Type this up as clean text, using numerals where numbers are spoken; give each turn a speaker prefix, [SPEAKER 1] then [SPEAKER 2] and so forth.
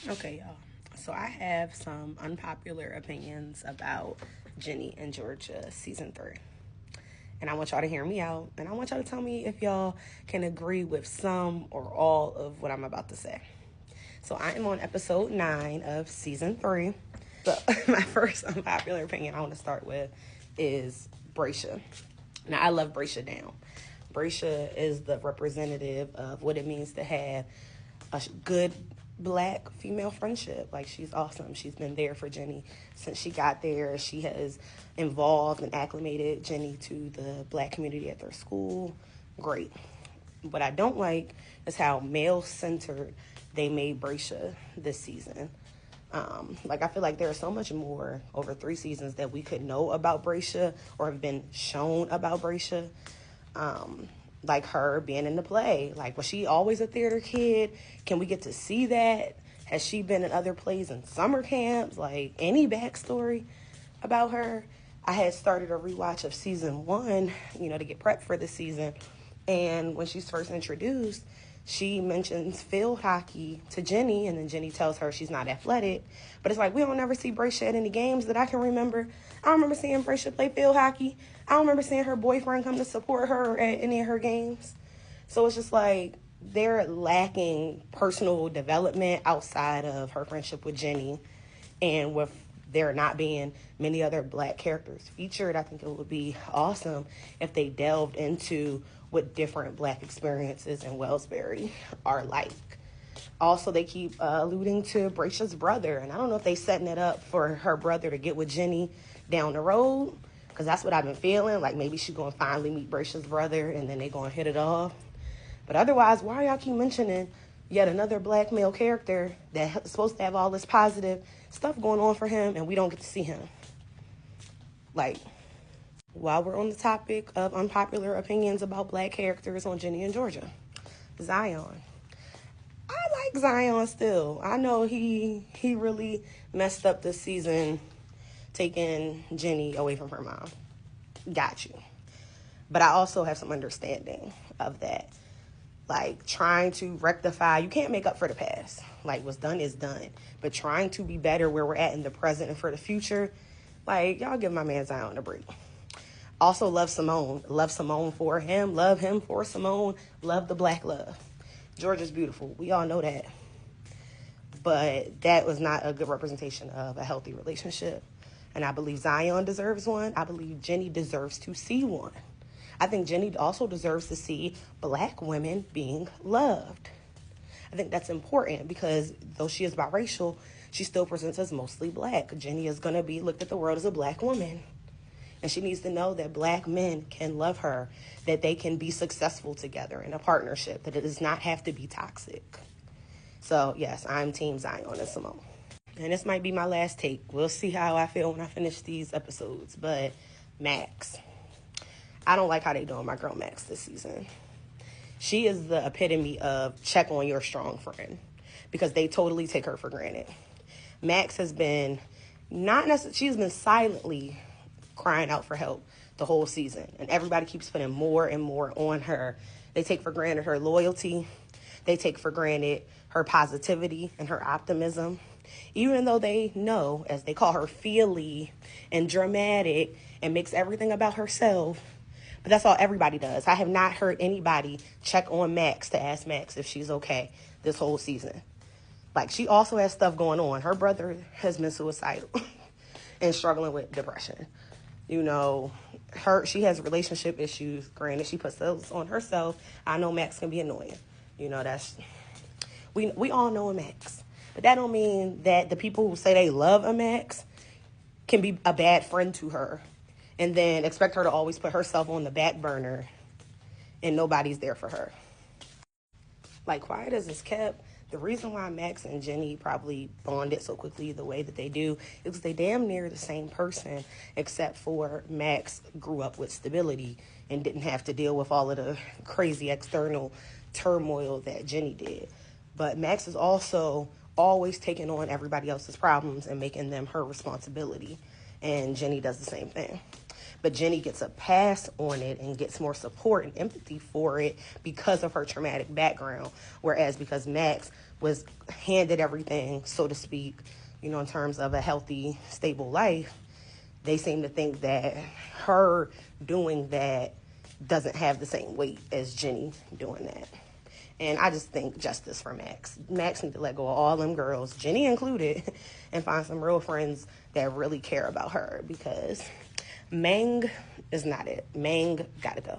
[SPEAKER 1] Okay, y'all. So I have some unpopular opinions about Ginny and Georgia season 3. And I want y'all to hear me out. And I want y'all to tell me if y'all can agree with some or all of what I'm about to say. So I am on episode 9 of season 3. So my first unpopular opinion I want to start with is Braisha. Now I love Braisha down. Braisha is the representative of what it means to have a good black female friendship. Like, she's awesome. She's been there for Ginny since she got there. She has involved and acclimated Ginny to the black community at their school. Great. What I don't like is how male-centered they made Braisha this season. I feel like there's so much more over 3 seasons that we could know about Braisha or have been shown about Braisha. Like her being in the play. Like, was she always a theater kid? Can we get to see that? Has she been in other plays and summer camps? Like, any backstory about her? I had started a rewatch of season 1, to get prepped for this season. And when she's first introduced, she mentions field hockey to Ginny, and then Ginny tells her she's not athletic. But it's like, we don't never see Braisha at any games that I can remember. I don't remember seeing Braisha play field hockey. I don't remember seeing her boyfriend come to support her at any of her games. So it's just like they're lacking personal development outside of her friendship with Ginny. And with there not being many other black characters featured, I think it would be awesome if they delved into what different black experiences in Wellsbury are like. Also, they keep alluding to Braisha's brother, and I don't know if they setting it up for her brother to get with Ginny down the road, because that's what I've been feeling. Like, maybe she's going to finally meet Braisha's brother, and then they're going to hit it off. But otherwise, why y'all keep mentioning yet another black male character that's supposed to have all this positive stuff going on for him, and we don't get to see him? Like, while we're on the topic of unpopular opinions about black characters on Ginny and Georgia, Zion. I like Zion still. I know he really messed up this season taking Ginny away from her mom. Got you. But I also have some understanding of that. Like, trying to rectify, you can't make up for the past. Like, what's done is done. But trying to be better where we're at in the present and for the future, like, y'all give my man Zion a break. Also love Simone. Love Simone for him. Love him for Simone. Love the black love. Georgia's beautiful. We all know that. But that was not a good representation of a healthy relationship. And I believe Zion deserves one. I believe Ginny deserves to see one. I think Ginny also deserves to see black women being loved. I think that's important because though she is biracial, she still presents as mostly black. Ginny is going to be looked at the world as a black woman. And she needs to know that black men can love her, that they can be successful together in a partnership, that it does not have to be toxic. So, yes, I'm Team Zion and Simone. And this might be my last take. We'll see how I feel when I finish these episodes. But Max. I don't like how they doing my girl Max this season. She is the epitome of check on your strong friend because they totally take her for granted. Max has been she's been silently crying out for help the whole season. And everybody keeps putting more and more on her. They take for granted her loyalty. They take for granted her positivity and her optimism. Even though they know, as they call her, feely and dramatic and makes everything about herself. But that's all everybody does. I have not heard anybody check on Max to ask Max if she's okay this whole season. Like, she also has stuff going on. Her brother has been suicidal and struggling with depression. She has relationship issues. Granted, she puts those on herself. I know Max can be annoying. We all know a Max. But that don't mean that the people who say they love a Max can be a bad friend to her and then expect her to always put herself on the back burner and nobody's there for her. Like, quiet as it's kept, the reason why Max and Ginny probably bonded so quickly the way that they do is because they damn near the same person, except for Max grew up with stability and didn't have to deal with all of the crazy external turmoil that Ginny did. But Max is also always taking on everybody else's problems and making them her responsibility. And Ginny does the same thing. but Ginny gets a pass on it and gets more support and empathy for it because of her traumatic background. Whereas because Max was handed everything, so to speak, you know, in terms of a healthy, stable life, they seem to think that her doing that doesn't have the same weight as Ginny doing that. And I just think justice for Max. Max need to let go of all them girls, Ginny included, and find some real friends that really care about her, because Mang is not it. Mang gotta go.